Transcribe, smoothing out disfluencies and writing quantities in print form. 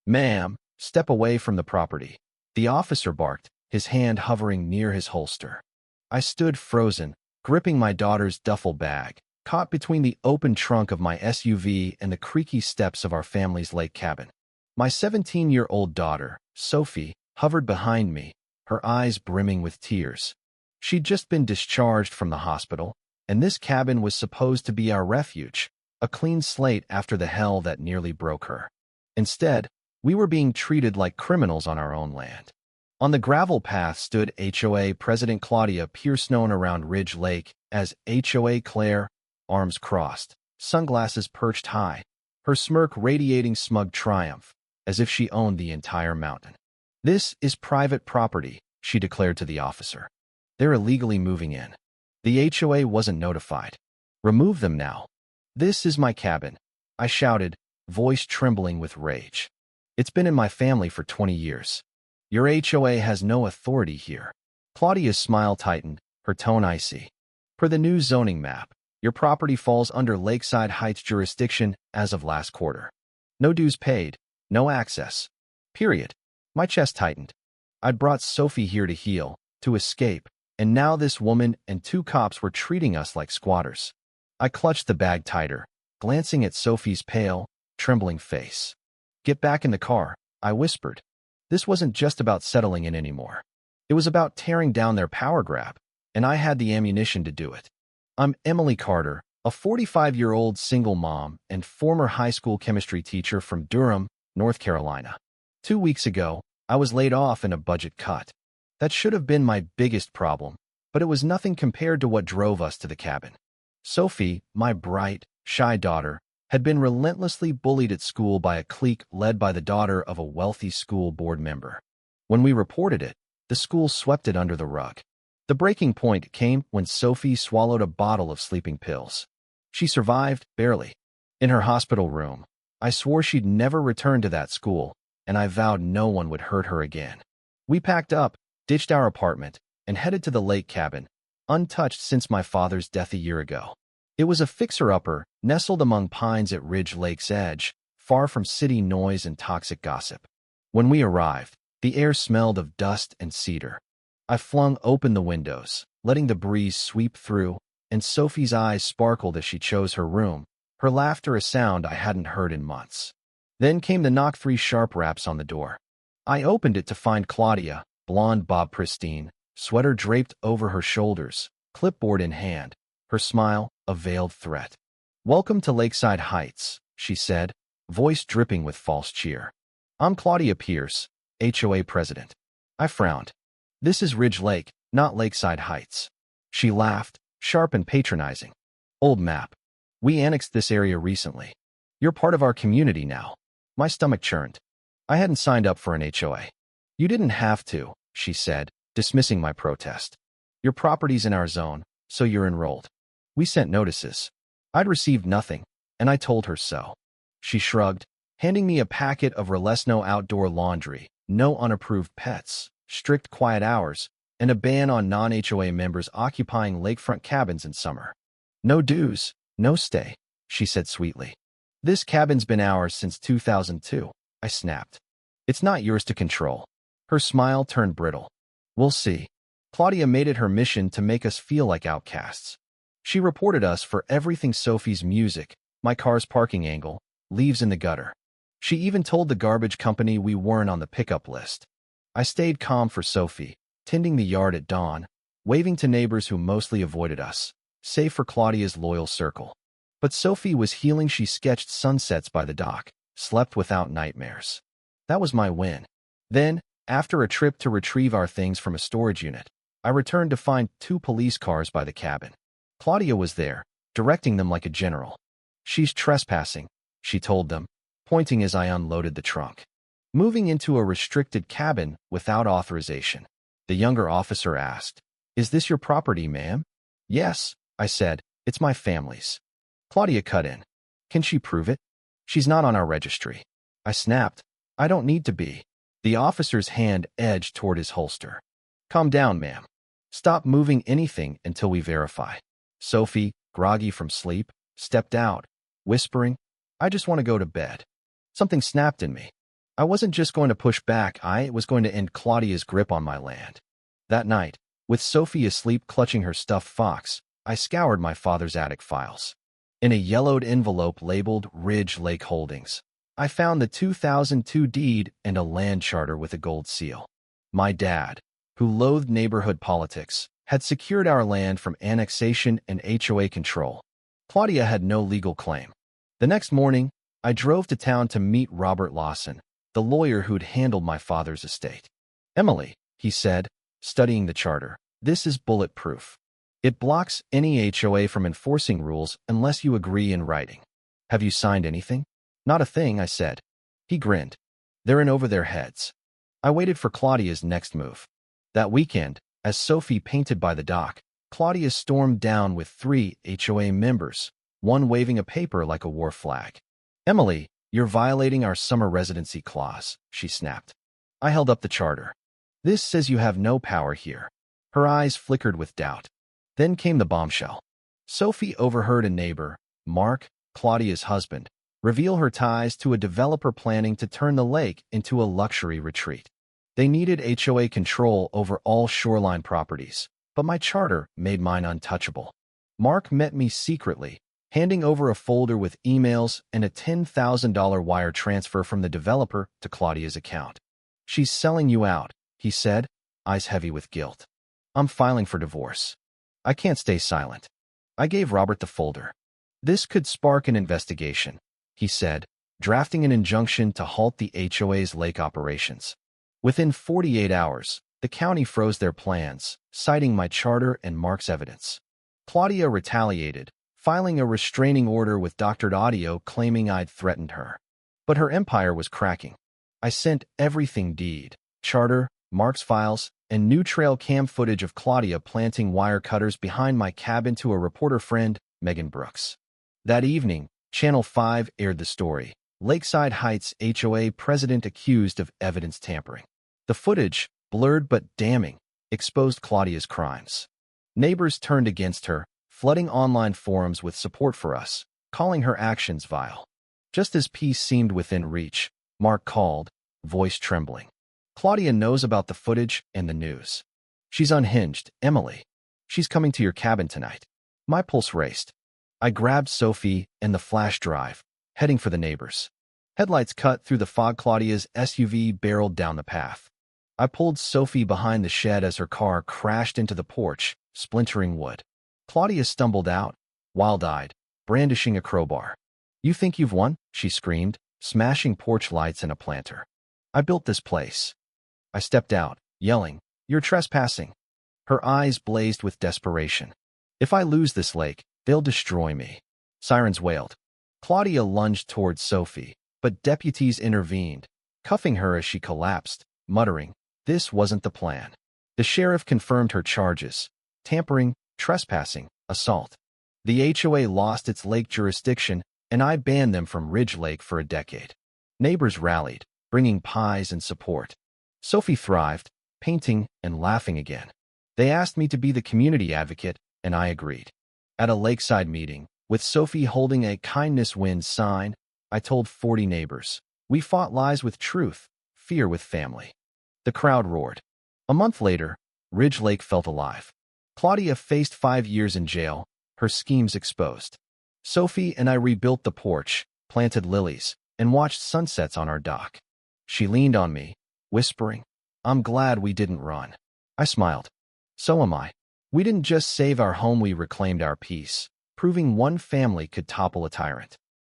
Ma'am, step away from the property. The officer barked, his hand hovering near his holster. I stood frozen, gripping my daughter's duffel bag, caught between the open trunk of my SUV and the creaky steps of our family's lake cabin. My 17-year-old daughter, Sophie, hovered behind me, her eyes brimming with tears. She'd just been discharged from the hospital, and this cabin was supposed to be our refuge, a clean slate after the hell that nearly broke her. Instead, we were being treated like criminals on our own land. On the gravel path stood HOA President Claudia Pierce, known around Ridge Lake as HOA Claire, arms crossed, sunglasses perched high, her smirk radiating smug triumph, as if she owned the entire mountain. "This is private property," she declared to the officer. "They're illegally moving in. The HOA wasn't notified. Remove them now." "This is my cabin," I shouted, voice trembling with rage. "It's been in my family for 20 years. Your HOA has no authority here." Claudia's smile tightened, her tone icy. "Per the new zoning map, your property falls under Lakeside Heights jurisdiction as of last quarter. No dues paid, no access. Period." My chest tightened. I'd brought Sophie here to heal, to escape, and now this woman and two cops were treating us like squatters. I clutched the bag tighter, glancing at Sophie's pale, trembling face. "Get back in the car," I whispered. This wasn't just about settling in anymore. It was about tearing down their power grab, and I had the ammunition to do it. I'm Emily Carter, a 45-year-old single mom and former high school chemistry teacher from Durham, North Carolina. 2 weeks ago, I was laid off in a budget cut. That should have been my biggest problem, but it was nothing compared to what drove us to the cabin. Sophie, my bright, shy daughter, had been relentlessly bullied at school by a clique led by the daughter of a wealthy school board member. When we reported it, the school swept it under the rug. The breaking point came when Sophie swallowed a bottle of sleeping pills. She survived, barely. In her hospital room, I swore she'd never return to that school, and I vowed no one would hurt her again. We packed up, ditched our apartment, and headed to the lake cabin, untouched since my father's death a year ago. It was a fixer-upper, nestled among pines at Ridge Lake's edge, far from city noise and toxic gossip. When we arrived, the air smelled of dust and cedar. I flung open the windows, letting the breeze sweep through, and Sophie's eyes sparkled as she chose her room, her laughter a sound I hadn't heard in months. Then came the knock, 3 sharp raps on the door. I opened it to find Claudia, blonde bob pristine, sweater draped over her shoulders, clipboard in hand, her smile a veiled threat. "Welcome to Lakeside Heights," she said, voice dripping with false cheer. "I'm Claudia Pierce, HOA president." I frowned. "This is Ridge Lake, not Lakeside Heights." She laughed, sharp and patronizing. "Old map. We annexed this area recently. You're part of our community now." My stomach churned. I hadn't signed up for an HOA. "You didn't have to," she said, dismissing my protest. "Your property's in our zone, so you're enrolled." We sent notices. I'd received nothing, and I told her so. She shrugged, handing me a packet of Relesno outdoor laundry, no unapproved pets, strict quiet hours, and a ban on non-HOA members occupying lakefront cabins in summer. "No dues, no stay," she said sweetly. "This cabin's been ours since 2002, I snapped. "It's not yours to control." Her smile turned brittle. "We'll see." Claudia made it her mission to make us feel like outcasts. She reported us for everything: Sophie's music, my car's parking angle, leaves in the gutter. She even told the garbage company we weren't on the pickup list. I stayed calm for Sophie, tending the yard at dawn, waving to neighbors who mostly avoided us, save for Claudia's loyal circle. But Sophie was healing. She sketched sunsets by the dock, slept without nightmares. That was my win. Then, after a trip to retrieve our things from a storage unit, I returned to find 2 police cars by the cabin. Claudia was there, directing them like a general. "She's trespassing," she told them, pointing as I unloaded the trunk. "Moving into a restricted cabin without authorization." The younger officer asked, "Is this your property, ma'am?" "Yes," I said, "it's my family's." Claudia cut in. "Can she prove it?" "She's not on our registry." I snapped. "I don't need to be." The officer's hand edged toward his holster. "Calm down, ma'am. Stop moving anything until we verify." Sophie, groggy from sleep, stepped out, whispering, "I just want to go to bed." Something snapped in me. I wasn't just going to push back, I was going to end Claudia's grip on my land. That night, with Sophie asleep clutching her stuffed fox, I scoured my father's attic files. In a yellowed envelope labeled Ridge Lake Holdings, I found the 2002 deed and a land charter with a gold seal. My dad, who loathed neighborhood politics, had secured our land from annexation and HOA control. Claudia had no legal claim. The next morning, I drove to town to meet Robert Lawson, the lawyer who'd handled my father's estate. "Emily," he said, studying the charter, "this is bulletproof. It blocks any HOA from enforcing rules unless you agree in writing. Have you signed anything?" "Not a thing," I said. He grinned. "They're in over their heads." I waited for Claudia's next move. That weekend, as Sophie painted by the dock, Claudia stormed down with 3 HOA members, one waving a paper like a war flag. "Emily, you're violating our summer residency clause," she snapped. I held up the charter. "This says you have no power here." Her eyes flickered with doubt. Then came the bombshell. Sophie overheard a neighbor, Mark, Claudia's husband, reveal her ties to a developer planning to turn the lake into a luxury retreat. They needed HOA control over all shoreline properties, but my charter made mine untouchable. Mark met me secretly, handing over a folder with emails and a $10,000 wire transfer from the developer to Claudia's account. "She's selling you out," he said, eyes heavy with guilt. "I'm filing for divorce." I can't stay silent. I gave Robert the folder. "This could spark an investigation," he said, drafting an injunction to halt the HOA's lake operations. Within 48 hours, the county froze their plans, citing my charter and Mark's evidence. Claudia retaliated, filing a restraining order with doctored audio claiming I'd threatened her. But her empire was cracking. I sent everything: deed, charter, Mark's files, and new trail cam footage of Claudia planting wire cutters behind my cabin to a reporter friend, Megan Brooks. That evening, Channel 5 aired the story: Lakeside Heights HOA president accused of evidence tampering. The footage, blurred but damning, exposed Claudia's crimes. Neighbors turned against her, flooding online forums with support for us, calling her actions vile. Just as peace seemed within reach, Mark called, voice trembling. "Claudia knows about the footage and the news. She's unhinged, Emily. She's coming to your cabin tonight." My pulse raced. I grabbed Sophie and the flash drive, heading for the neighbors. Headlights cut through the fog. Claudia's SUV barreled down the path. I pulled Sophie behind the shed as her car crashed into the porch, splintering wood. Claudia stumbled out, wild-eyed, brandishing a crowbar. "You think you've won?" she screamed, smashing porch lights and a planter. "I built this place." I stepped out, yelling, "You're trespassing." Her eyes blazed with desperation. "If I lose this lake, they'll destroy me." Sirens wailed. Claudia lunged towards Sophie, but deputies intervened, cuffing her as she collapsed, muttering, "This wasn't the plan." The sheriff confirmed her charges: tampering, trespassing, assault. The HOA lost its lake jurisdiction, and I banned them from Ridge Lake for a decade. Neighbors rallied, bringing pies and support. Sophie thrived, painting and laughing again. They asked me to be the community advocate, and I agreed. At a lakeside meeting, with Sophie holding a "Kindness Wins" sign, I told 40 neighbors, "We fought lies with truth, fear with family." The crowd roared. A month later, Ridge Lake felt alive. Claudia faced 5 years in jail, her schemes exposed. Sophie and I rebuilt the porch, planted lilies, and watched sunsets on our dock. She leaned on me, whispering, "I'm glad we didn't run." I smiled. "So am I." We didn't just save our home, we reclaimed our peace, proving one family could topple a tyrant.